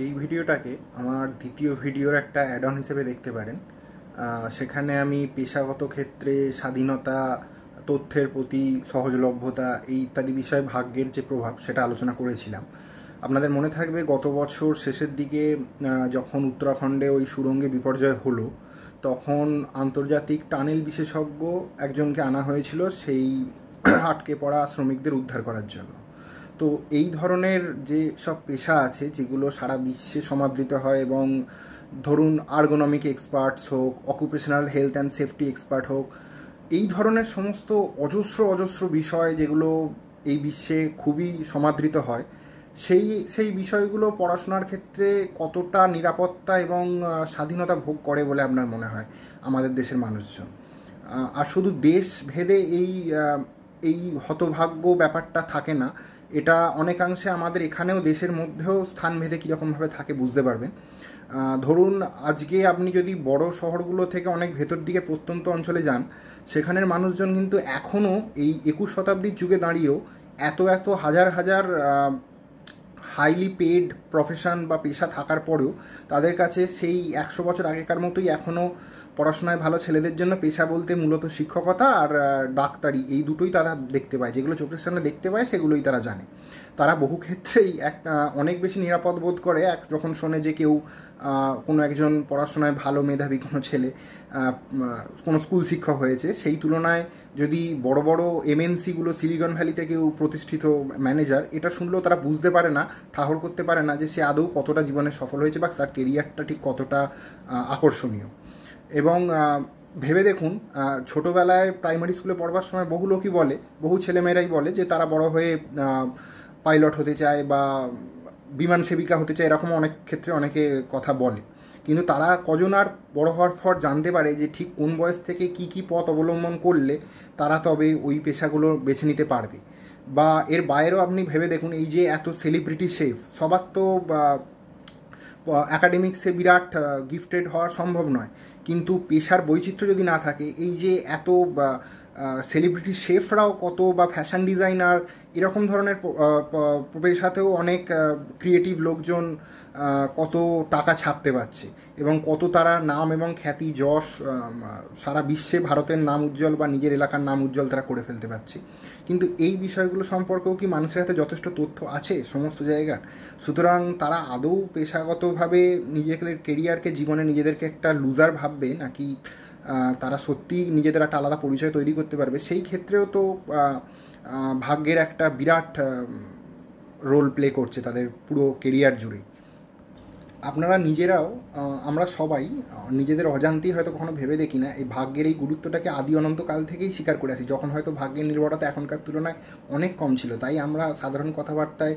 এই ভিডিওটাকে আমার দ্বিতীয় ভিডিওর একটা অ্যাড অন হিসেবে দেখতে পারেন। সেখানে আমি পেশাগত ক্ষেত্রে স্বাধীনতা, তথ্যের প্রতি সহজলভ্যতা এই ইত্যাদি বিষয়ে ভাগ্যের যে প্রভাব সেটা আলোচনা করেছিলাম। আপনাদের মনে থাকবে গত বছর শেষের দিকে যখন উত্তরাখণ্ডে ওই সুড়ঙ্গে বিপর্যয় হলো, তখন আন্তর্জাতিক টানেল বিশেষজ্ঞ একজনকে আনা হয়েছিল সেই আটকে পড়া শ্রমিকদের উদ্ধার করার জন্য। তো এই ধরনের যে সব পেশা আছে যেগুলো সারা বিশ্বে সমাদৃত হয়, এবং ধরুন আর্গোনমিক এক্সপার্টস হোক, occupational health and safety expert হোক, এই ধরনের সমস্ত অজস্র বিষয় যেগুলো এই বিশ্বে খুবই সমাদৃত হয়, সেই বিষয়গুলো পড়াশোনার ক্ষেত্রে কতটা নিরাপত্তা এবং স্বাধীনতা ভোগ করে বলে আপনার মনে হয় আমাদের দেশের মানুষজন? আর শুধু দেশ ভেদে এই হতভাগ্য ব্যাপারটা থাকে না, এটা অনেকাংশে আমাদের এখানেও দেশের মধ্যেও স্থান ভেদে কীরকমভাবে থাকে বুঝতে পারবেন। ধরুন আজকে আপনি যদি বড় শহরগুলো থেকে অনেক ভেতর দিকে প্রত্যন্ত অঞ্চলে যান, সেখানের মানুষজন কিন্তু এখনও এই 21 শতাব্দীর যুগে দাঁড়িয়েও এত হাজার হাইলি পেড প্রফেশন বা পেশা থাকার পরেও তাদের কাছে সেই 100 বছর আগেকার মতোই এখনও পড়াশোনায় ভালো ছেলেদের জন্য পেশা বলতে মূলত শিক্ষকতা আর ডাক্তারি, এই দুটোই তারা দেখতে পায়। যেগুলো চোখের সামনে দেখতে পায় সেগুলোই তারা জানে। তারা বহু ক্ষেত্রেই অনেক বেশি নিরাপদ বোধ করে যখন শোনে যে কেউ কোনো একজন পড়াশোনায় ভালো মেধাবী কোনো ছেলে কোনো স্কুল শিক্ষক হয়েছে। সেই তুলনায় যদি বড় বড় এমএনসিগুলো, সিলিকন ভ্যালিতে কেউ প্রতিষ্ঠিত ম্যানেজার, এটা শুনলেও তারা বুঝতে পারে না, ঠাহর করতে পারে না যে সে আদৌ কতটা জীবনে সফল হয়েছে বা তার কেরিয়ারটা ঠিক কতটা আকর্ষণীয়। এবং ভেবে দেখুন, ছোটোবেলায় প্রাইমারি স্কুলে পড়বার সময় বহু লোকই বলে, বহু ছেলেমেয়েরাই বলে যে তারা বড় হয়ে পাইলট হতে চায় বা বিমান সেবিকা হতে চায়, এরকম অনেক ক্ষেত্রে অনেকে কথা বলে। কিন্তু তারা কজন আর বড় হওয়ার পর জানতে পারে যে ঠিক কোন বয়স থেকে কি পথ অবলম্বন করলে তারা তবে ওই পেশাগুলো বেছে নিতে পারবে। বা এর বাইরেও আপনি ভেবে দেখুন, এই যে এত সেলিব্রিটি শেফ, সবার তো অ্যাকাডেমিক্সে বিরাট গিফটেড হওয়া সম্ভব নয়, কিন্তু পেশার বৈচিত্র্য যদি না থাকে, এই যে এত সেলিব্রিটি শেফরাও কত, বা ফ্যাশন ডিজাইনার, এরকম ধরনের পেশাতেও অনেক ক্রিয়েটিভ লোকজন কত টাকা ছাপতে পারছে এবং কত তারা নাম এবং খ্যাতি যশ সারা বিশ্বে ভারতের নাম উজ্জ্বল বা নিজের এলাকার নাম উজ্জ্বল তারা করে ফেলতে পারছে। কিন্তু এই বিষয়গুলো সম্পর্কেও কি মানুষের হাতে যথেষ্ট তথ্য আছে সমস্ত জায়গার? সুতরাং তারা আদৌ পেশাগতভাবে নিজেদের কেরিয়ারকে, জীবনে নিজেদেরকে একটা লুজার ভাববে, নাকি তারা সত্যি নিজেদের একটা আলাদা পরিচয় তৈরি করতে পারবে? সেই ক্ষেত্রেও তো ভাগ্যের একটা বিরাট রোল প্লে করছে তাদের পুরো কেরিয়ার জুড়ে। আপনারা নিজেরাও, আমরা সবাই নিজেদের অজান্তেই হয়তো কখনো ভেবে দেখি না এই ভাগ্যের এই গুরুত্বটাকে আদি অনন্তকাল থেকেই স্বীকার করে আসি, যখন হয়তো ভাগ্যের নির্ভরতা এখনকার তুলনায় অনেক কম ছিল। তাই আমরা সাধারণ কথাবার্তায়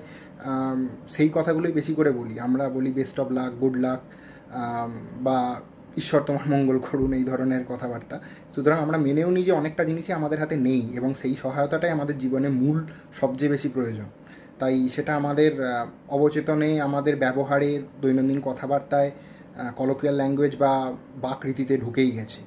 সেই কথাগুলোই বেশি করে বলি। আমরা বলি best of luck, good luck, বা ঈশ্বর তোমার মঙ্গল করুন, এই ধরনের কথাবার্তা। সুতরাং আমরা মেনেও নিই যে অনেকটা জিনিসই আমাদের হাতে নেই, এবং সেই সহায়তাটাই আমাদের জীবনে মূল সবচেয়ে বেশি প্রয়োজন। তাই সেটা আমাদের অবচেতনে, আমাদের ব্যবহারে, দৈনন্দিন কথাবার্তায়, কলোকিয়াল ল্যাঙ্গুয়েজ বা বাকরীতিতে ঢুকেই গেছে।